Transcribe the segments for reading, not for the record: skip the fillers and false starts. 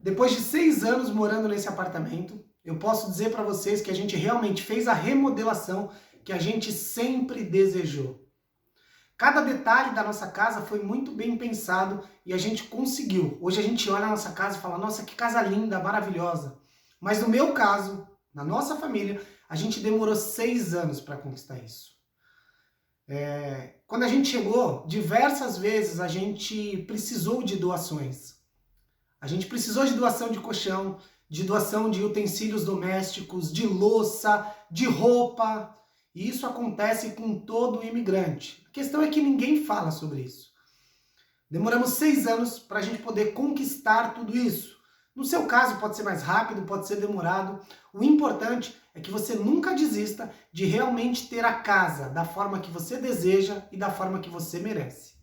Depois de 6 anos morando nesse apartamento, eu posso dizer para vocês que a gente realmente fez a remodelação que a gente sempre desejou. Cada detalhe da nossa casa foi muito bem pensado e a gente conseguiu. Hoje a gente olha a nossa casa e fala, nossa, que casa linda, maravilhosa. Mas no meu caso, na nossa família, a gente demorou 6 anos para conquistar isso. Quando a gente chegou, diversas vezes a gente precisou de doações. A gente precisou de doação de colchão, de doação de utensílios domésticos, de louça, de roupa. E isso acontece com todo imigrante. A questão é que ninguém fala sobre isso. Demoramos 6 anos para a gente poder conquistar tudo isso. No seu caso pode ser mais rápido, pode ser demorado. O importante é que você nunca desista de realmente ter a casa da forma que você deseja e da forma que você merece.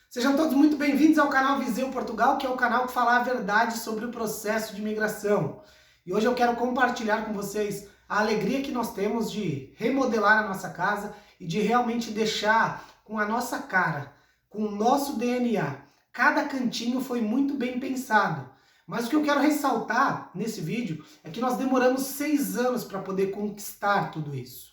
Sejam todos muito bem-vindos ao canal Viseu Portugal, que é o canal que fala a verdade sobre o processo de imigração. E hoje eu quero compartilhar com vocês a alegria que nós temos de remodelar a nossa casa e de realmente deixar com a nossa cara, com o nosso DNA. Cada cantinho foi muito bem pensado. Mas o que eu quero ressaltar nesse vídeo é que nós demoramos 6 anos para poder conquistar tudo isso.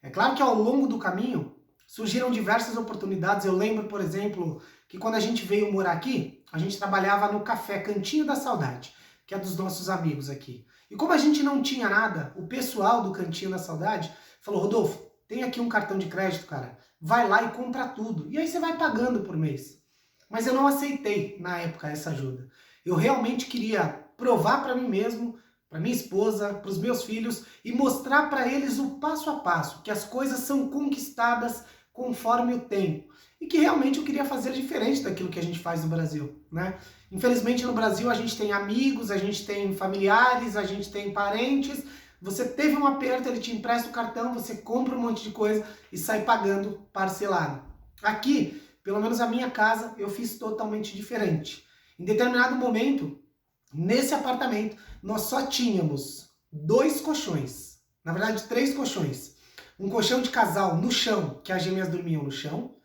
É claro que ao longo do caminho surgiram diversas oportunidades. Eu lembro, por exemplo, que quando a gente veio morar aqui, a gente trabalhava no café Cantinho da Saudade, que é dos nossos amigos aqui. E como a gente não tinha nada, o pessoal do Cantinho da Saudade falou, Rodolfo, tem aqui um cartão de crédito, cara, vai lá e compra tudo. E aí você vai pagando por mês. Mas eu não aceitei, na época, essa ajuda. Eu realmente queria provar para mim mesmo, para minha esposa, para os meus filhos, e mostrar para eles o passo a passo, que as coisas são conquistadas conforme o tempo. E que realmente eu queria fazer diferente daquilo que a gente faz no Brasil, né? Infelizmente no Brasil a gente tem amigos, a gente tem familiares, a gente tem parentes. Você teve um aperto, ele te empresta o cartão, você compra um monte de coisa e sai pagando parcelado. Aqui, pelo menos a minha casa, eu fiz totalmente diferente. Em determinado momento, nesse apartamento, nós só tínhamos 2 colchões. Na verdade, 3 colchões. Um colchão de casal no chão, que as gêmeas dormiam no chão.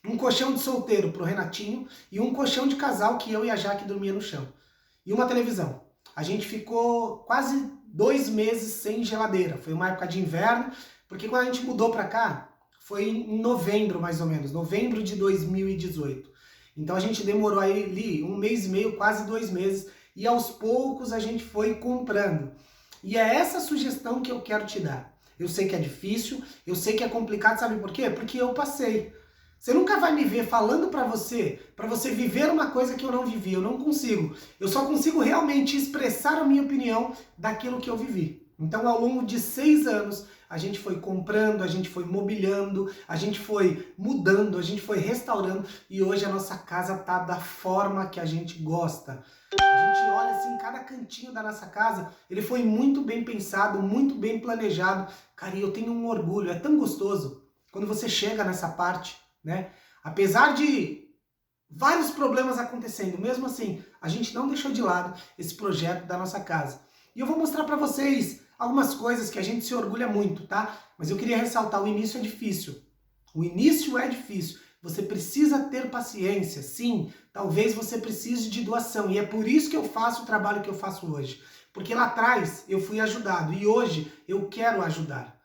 Um colchão de solteiro pro Renatinho. E um colchão de casal que eu e a Jaque dormia no chão. E uma televisão. A gente ficou quase 2 meses sem geladeira. Foi uma época de inverno, porque quando a gente mudou pra cá, foi em novembro, mais ou menos, novembro de 2018. Então a gente demorou ali 1 mês e meio, quase 2 meses, e aos poucos a gente foi comprando. E é essa sugestão que eu quero te dar. Eu sei que é difícil, eu sei que é complicado, sabe por quê? Porque eu passei. Você nunca vai me ver falando para você viver uma coisa que eu não vivi, eu não consigo. Eu só consigo realmente expressar a minha opinião daquilo que eu vivi. Então, ao longo de 6 anos, a gente foi comprando, a gente foi mobiliando, a gente foi mudando, a gente foi restaurando e hoje a nossa casa tá da forma que a gente gosta. A gente olha assim, cada cantinho da nossa casa, ele foi muito bem pensado, muito bem planejado. Cara, e eu tenho um orgulho, é tão gostoso quando você chega nessa parte, né? Apesar de vários problemas acontecendo, mesmo assim, a gente não deixou de lado esse projeto da nossa casa. E eu vou mostrar para vocês algumas coisas que a gente se orgulha muito, tá? Mas eu queria ressaltar, o início é difícil. O início é difícil. Você precisa ter paciência, sim. Talvez você precise de doação. E é por isso que eu faço o trabalho que eu faço hoje. Porque lá atrás eu fui ajudado e hoje eu quero ajudar.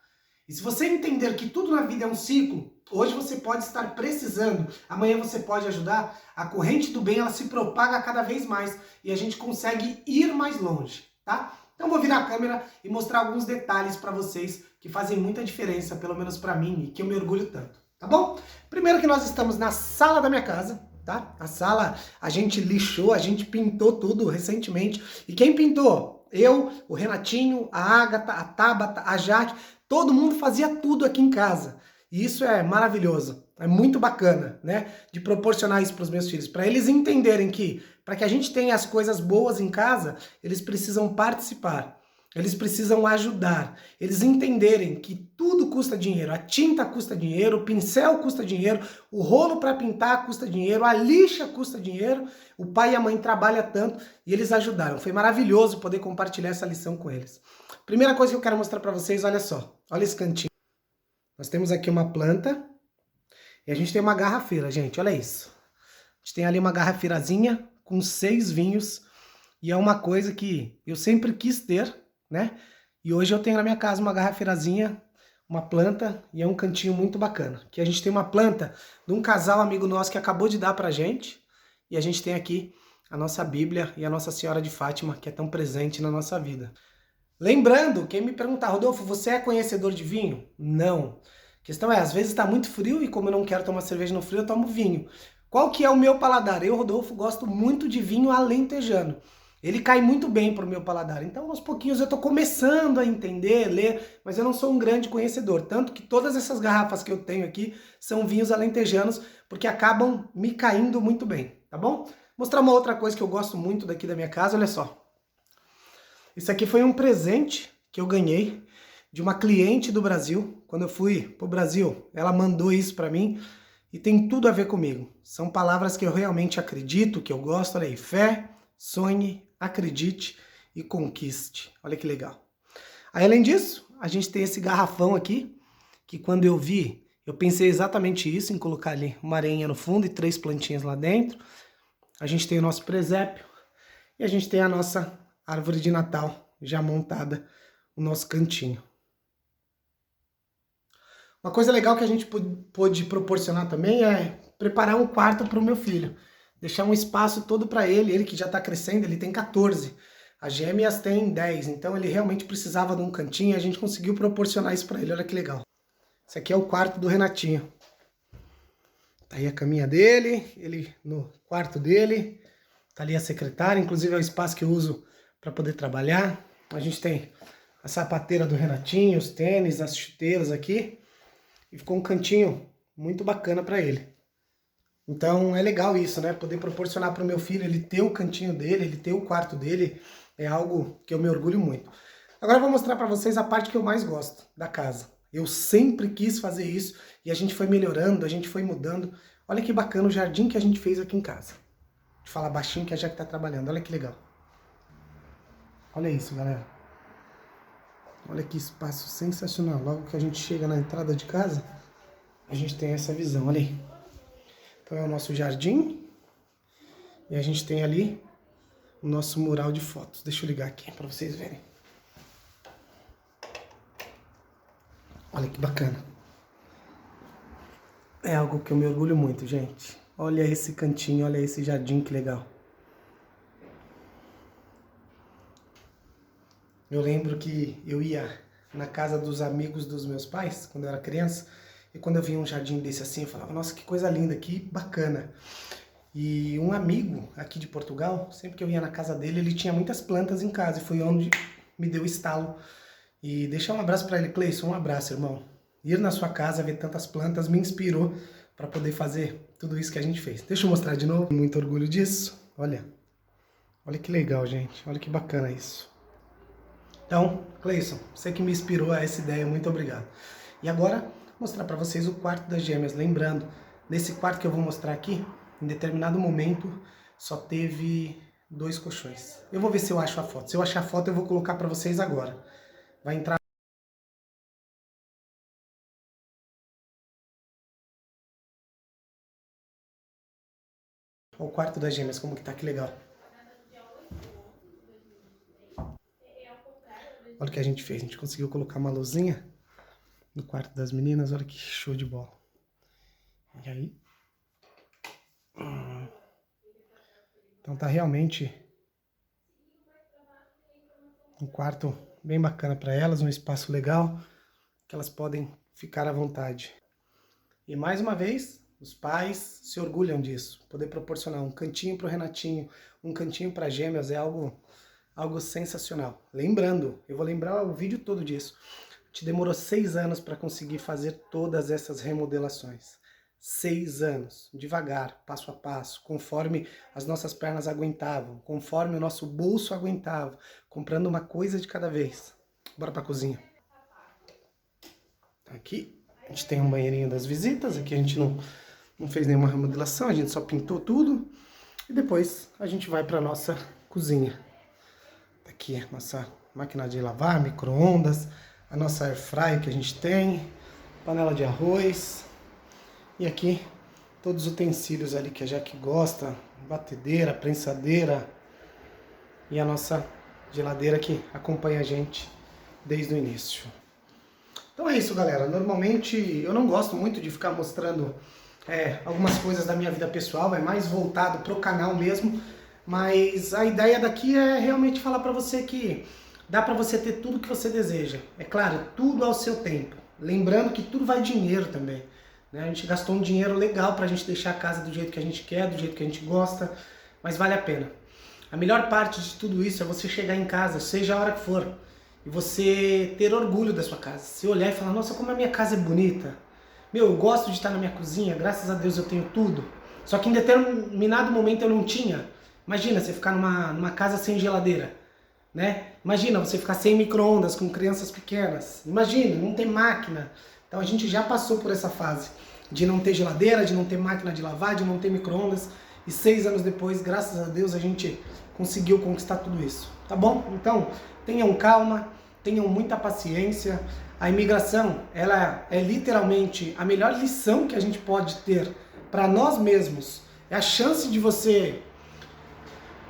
E se você entender que tudo na vida é um ciclo, hoje você pode estar precisando, amanhã você pode ajudar, a corrente do bem ela se propaga cada vez mais e a gente consegue ir mais longe, tá? Então vou virar a câmera e mostrar alguns detalhes para vocês que fazem muita diferença, pelo menos para mim, e que eu me orgulho tanto, tá bom? Primeiro que nós estamos na sala da minha casa, tá? A sala a gente lixou, a gente pintou tudo recentemente. E quem pintou? Eu, o Renatinho, a Ágata, a Tabata, a Jaque, todo mundo fazia tudo aqui em casa. E isso é maravilhoso, é muito bacana, né? De proporcionar isso para os meus filhos, para eles entenderem que, para que a gente tenha as coisas boas em casa, eles precisam participar, eles precisam ajudar, eles entenderem que tudo custa dinheiro, a tinta custa dinheiro, o pincel custa dinheiro, o rolo para pintar custa dinheiro, a lixa custa dinheiro, o pai e a mãe trabalham tanto e eles ajudaram. Foi maravilhoso poder compartilhar essa lição com eles. Primeira coisa que eu quero mostrar para vocês, olha só, olha esse cantinho. Nós temos aqui uma planta e a gente tem uma garrafeira, gente, olha isso. gente tem ali uma garrafeirazinha com 6 vinhos, e é uma coisa que eu sempre quis ter, né? E hoje eu tenho na minha casa uma garrafeirazinha, uma planta, e é um cantinho muito bacana. Aqui a gente tem uma planta de um casal amigo nosso que acabou de dar pra gente, e a gente tem aqui a nossa Bíblia e a Nossa Senhora de Fátima, que é tão presente na nossa vida. Lembrando, quem me perguntar, Rodolfo, você é conhecedor de vinho? Não. A questão é, às vezes está muito frio e como eu não quero tomar cerveja no frio, eu tomo vinho. Qual que é o meu paladar? Eu, Rodolfo, gosto muito de vinho alentejano. Ele cai muito bem pro meu paladar. Então, aos pouquinhos eu tô começando a entender, ler, mas eu não sou um grande conhecedor. Tanto que todas essas garrafas que eu tenho aqui são vinhos alentejanos, porque acabam me caindo muito bem, tá bom? Vou mostrar uma outra coisa que eu gosto muito daqui da minha casa, olha só. Isso aqui foi um presente que eu ganhei de uma cliente do Brasil. Quando eu fui pro Brasil, ela mandou isso pra mim e tem tudo a ver comigo. São palavras que eu realmente acredito, que eu gosto. Olha aí, fé, sonhe, acredite e conquiste. Olha que legal. Aí, além disso, a gente tem esse garrafão aqui, que quando eu vi, eu pensei exatamente isso, em colocar ali uma areinha no fundo e 3 plantinhas lá dentro. A gente tem o nosso presépio e a gente tem a nossa árvore de Natal já montada, o nosso cantinho. Uma coisa legal que a gente pôde proporcionar também é preparar um quarto para o meu filho. Deixar um espaço todo para ele que já está crescendo, ele tem 14. As gêmeas têm 10, então ele realmente precisava de um cantinho e a gente conseguiu proporcionar isso para ele, olha que legal. Esse aqui é o quarto do Renatinho. Tá aí a caminha dele, ele no quarto dele, tá ali a secretária, inclusive é o espaço que eu uso para poder trabalhar. A gente tem a sapateira do Renatinho, os tênis, as chuteiras aqui. E ficou um cantinho muito bacana para ele. Então é legal isso, né? Poder proporcionar para o meu filho ele ter o cantinho dele, ele ter o quarto dele, é algo que eu me orgulho muito. Agora eu vou mostrar para vocês a parte que eu mais gosto da casa. Eu sempre quis fazer isso e a gente foi melhorando, a gente foi mudando. Olha que bacana o jardim que a gente fez aqui em casa. Vou falar baixinho que a Jaque tá trabalhando, olha que legal. Olha isso, galera. Olha que espaço sensacional. Logo que a gente chega na entrada de casa, a gente tem essa visão, olha aí. Então é o nosso jardim. E a gente tem ali o nosso mural de fotos. Deixa eu ligar aqui para vocês verem. Olha que bacana. É algo que eu me orgulho muito, gente. Olha esse cantinho, olha esse jardim, que legal. Eu lembro que eu ia na casa dos amigos dos meus pais, quando eu era criança, e quando eu via um jardim desse assim, eu falava, nossa, que coisa linda, que bacana. E um amigo aqui de Portugal, sempre que eu ia na casa dele, ele tinha muitas plantas em casa, e foi onde me deu o estalo. E deixar um abraço para ele, Cleison, um abraço, irmão. Ir na sua casa, ver tantas plantas, me inspirou para poder fazer tudo isso que a gente fez. Deixa eu mostrar de novo, muito orgulho disso. Olha, olha que legal, gente, olha que bacana isso. Então, Cleison, você que me inspirou a essa ideia, muito obrigado. E agora, mostrar para vocês o quarto das gêmeas. Lembrando, nesse quarto que eu vou mostrar aqui, em determinado momento, só teve 2 colchões. Eu vou ver se eu acho a foto. Se eu achar a foto, eu vou colocar para vocês agora. Vai entrar o quarto das gêmeas, como que tá, que legal. Olha o que a gente fez, a gente conseguiu colocar uma luzinha no quarto das meninas, olha que show de bola. E aí? Então tá realmente um quarto bem bacana para elas, um espaço legal, que elas podem ficar à vontade. E mais uma vez, os pais se orgulham disso, poder proporcionar um cantinho para o Renatinho, um cantinho para gêmeas, é algo sensacional. Lembrando, eu vou lembrar o vídeo todo disso, te demorou 6 anos para conseguir fazer todas essas remodelações. 6 anos, devagar, passo a passo, conforme as nossas pernas aguentavam, conforme o nosso bolso aguentava, comprando uma coisa de cada vez. Bora pra cozinha. Aqui a gente tem um banheirinho das visitas, aqui a gente não fez nenhuma remodelação, a gente só pintou tudo. E depois a gente vai pra nossa cozinha. Aqui a nossa máquina de lavar, micro-ondas, a nossa air fry que a gente tem, panela de arroz. E aqui todos os utensílios ali que a Jaque gosta, batedeira, prensadeira e a nossa geladeira que acompanha a gente desde o início. Então é isso, galera. Normalmente eu não gosto muito de ficar mostrando algumas coisas da minha vida pessoal, é mais voltado pro canal mesmo, mas a ideia daqui é realmente falar pra você que dá pra você ter tudo que você deseja. É claro, tudo ao seu tempo. Lembrando que tudo vai dinheiro também, né? A gente gastou um dinheiro legal pra gente deixar a casa do jeito que a gente quer, do jeito que a gente gosta, mas vale a pena. A melhor parte de tudo isso é você chegar em casa, seja a hora que for, e você ter orgulho da sua casa. Você olhar e falar, nossa, como a minha casa é bonita. Meu, eu gosto de estar na minha cozinha, graças a Deus eu tenho tudo. Só que em determinado momento eu não tinha. Imagina você ficar numa casa sem geladeira, né? Imagina você ficar sem micro-ondas com crianças pequenas. Imagina, não tem máquina. Então a gente já passou por essa fase de não ter geladeira, de não ter máquina de lavar, de não ter micro-ondas. E 6 anos depois, graças a Deus, a gente conseguiu conquistar tudo isso. Tá bom? Então, tenham calma, tenham muita paciência. A imigração, ela é literalmente a melhor lição que a gente pode ter para nós mesmos. É a chance de você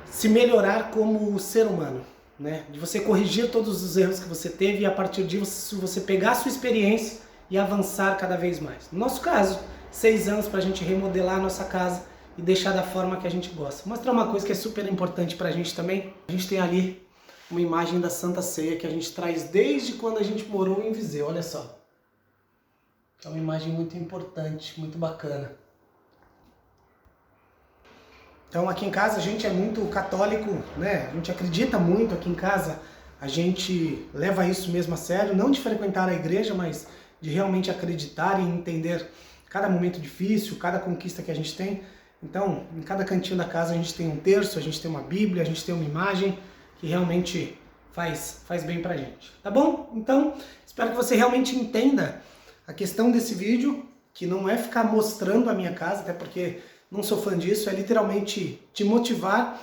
se melhorar como ser humano, né? De você corrigir todos os erros que você teve e a partir disso você pegar a sua experiência e avançar cada vez mais. No nosso caso, 6 anos para a gente remodelar a nossa casa e deixar da forma que a gente gosta. Vou mostrar uma coisa que é super importante pra gente também. A gente tem ali uma imagem da Santa Ceia que a gente traz desde quando a gente morou em Viseu, olha só. É uma imagem muito importante, muito bacana. Então aqui em casa a gente é muito católico, né? A gente acredita muito aqui em casa. A gente leva isso mesmo a sério, não de frequentar a igreja, mas de realmente acreditar e entender cada momento difícil, cada conquista que a gente tem. Então, em cada cantinho da casa a gente tem um terço, a gente tem uma Bíblia, a gente tem uma imagem que realmente faz bem pra gente. Tá bom? Então, espero que você realmente entenda a questão desse vídeo, que não é ficar mostrando a minha casa, até porque não sou fã disso, é literalmente te motivar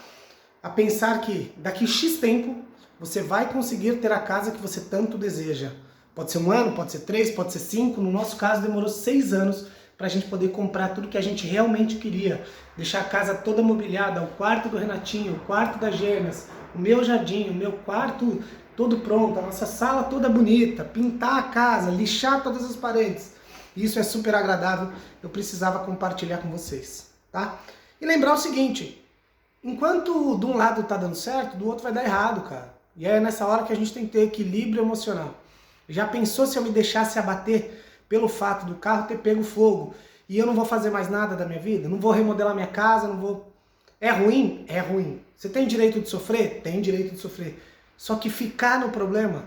a pensar que daqui X tempo você vai conseguir ter a casa que você tanto deseja. Pode ser 1 ano, pode ser 3, pode ser 5, no nosso caso demorou 6 anos para a gente poder comprar tudo que a gente realmente queria. Deixar a casa toda mobiliada, o quarto do Renatinho, o quarto da Gênesis, o meu jardim, o meu quarto todo pronto, a nossa sala toda bonita, pintar a casa, lixar todas as paredes. Isso é super agradável, eu precisava compartilhar com vocês, tá? E lembrar o seguinte, enquanto de um lado tá dando certo, do outro vai dar errado, cara. E é nessa hora que a gente tem que ter equilíbrio emocional. Já pensou se eu me deixasse abater pelo fato do carro ter pego fogo e eu não vou fazer mais nada da minha vida? Não vou remodelar minha casa, não vou... É ruim? É ruim. Você tem direito de sofrer? Tem direito de sofrer. Só que ficar no problema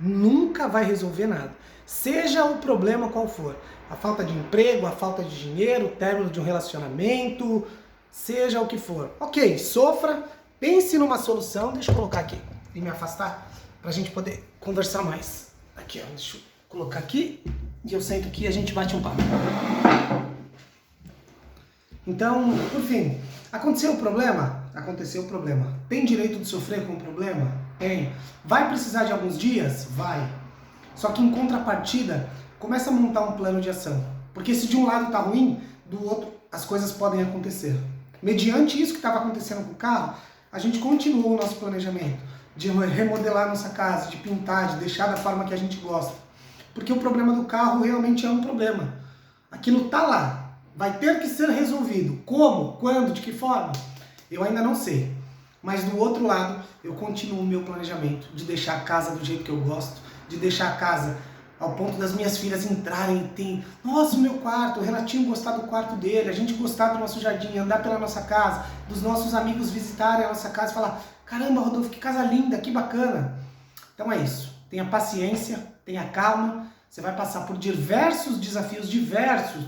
nunca vai resolver nada. Seja o problema qual for. A falta de emprego, a falta de dinheiro, o término de um relacionamento, seja o que for. Ok, sofra, pense numa solução. Deixa eu colocar aqui e me afastar pra gente poder conversar mais. Aqui, ó, deixa eu colocar aqui. E eu sento aqui e a gente bate um papo. Então, por fim, aconteceu o problema? Aconteceu o problema. Tem direito de sofrer com o problema? Tem. Vai precisar de alguns dias? Vai. Só que em contrapartida, começa a montar um plano de ação. Porque se de um lado tá ruim, do outro as coisas podem acontecer. Mediante isso que estava acontecendo com o carro, a gente continuou o nosso planejamento de remodelar nossa casa, de pintar, de deixar da forma que a gente gosta. Porque o problema do carro realmente é um problema. Aquilo tá lá, vai ter que ser resolvido. Como? Quando? De que forma? Eu ainda não sei. Mas do outro lado, eu continuo o meu planejamento de deixar a casa do jeito que eu gosto, de deixar a casa ao ponto das minhas filhas entrarem e tem, nossa, o meu quarto, o Renatinho gostar do quarto dele, a gente gostar do nosso jardim, andar pela nossa casa, dos nossos amigos visitarem a nossa casa e falar, caramba, Rodolfo, que casa linda, que bacana. Então é isso. Tenha paciência, tenha calma, você vai passar por diversos desafios,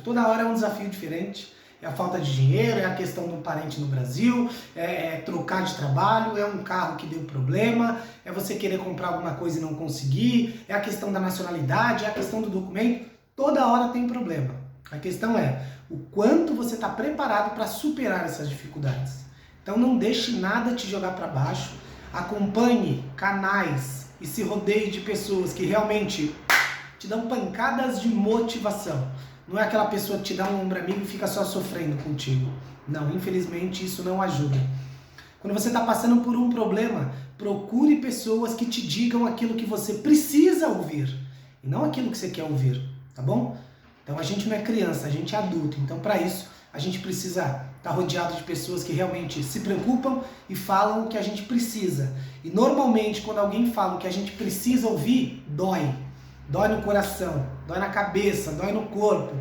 toda hora é um desafio diferente. É a falta de dinheiro, é a questão de um parente no Brasil, é trocar de trabalho, é um carro que deu problema, é você querer comprar alguma coisa e não conseguir, é a questão da nacionalidade, é a questão do documento, toda hora tem problema. A questão é o quanto você está preparado para superar essas dificuldades. Então não deixe nada te jogar para baixo, acompanhe canais e se rodeie de pessoas que realmente te dão pancadas de motivação. Não é aquela pessoa que te dá um ombro amigo e fica só sofrendo contigo. Não, infelizmente isso não ajuda. Quando você está passando por um problema, procure pessoas que te digam aquilo que você precisa ouvir e não aquilo que você quer ouvir, tá bom? Então a gente não é criança, a gente é adulto. Então para isso a gente precisa estar rodeado de pessoas que realmente se preocupam e falam o que a gente precisa. E normalmente quando alguém fala o que a gente precisa ouvir, dói. Dói no coração, dói na cabeça, dói no corpo.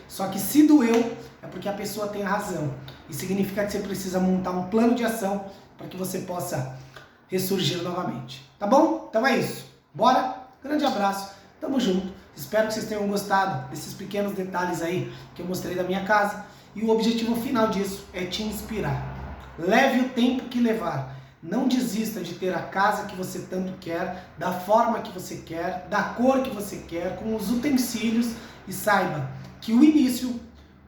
Só que se doeu, é porque a pessoa tem razão. E significa que você precisa montar um plano de ação para que você possa ressurgir novamente. Tá bom? Então é isso. Bora? Grande abraço. Tamo junto. Espero que vocês tenham gostado desses pequenos detalhes aí que eu mostrei da minha casa. E o objetivo final disso é te inspirar. Leve o tempo que levar. Não desista de ter a casa que você tanto quer, da forma que você quer, da cor que você quer, com os utensílios, e saiba que o início,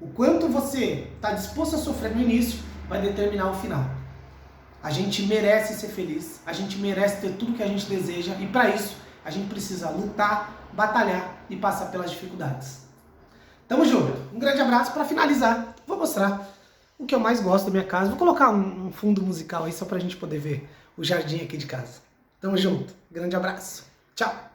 o quanto você está disposto a sofrer no início, vai determinar o final. A gente merece ser feliz, a gente merece ter tudo que a gente deseja, e para isso a gente precisa lutar, batalhar e passar pelas dificuldades. Tamo junto. Um grande abraço. Para finalizar, vou mostrar o que eu mais gosto da minha casa. Vou colocar um fundo musical aí só pra gente poder ver o jardim aqui de casa. Tamo junto. Grande abraço. Tchau.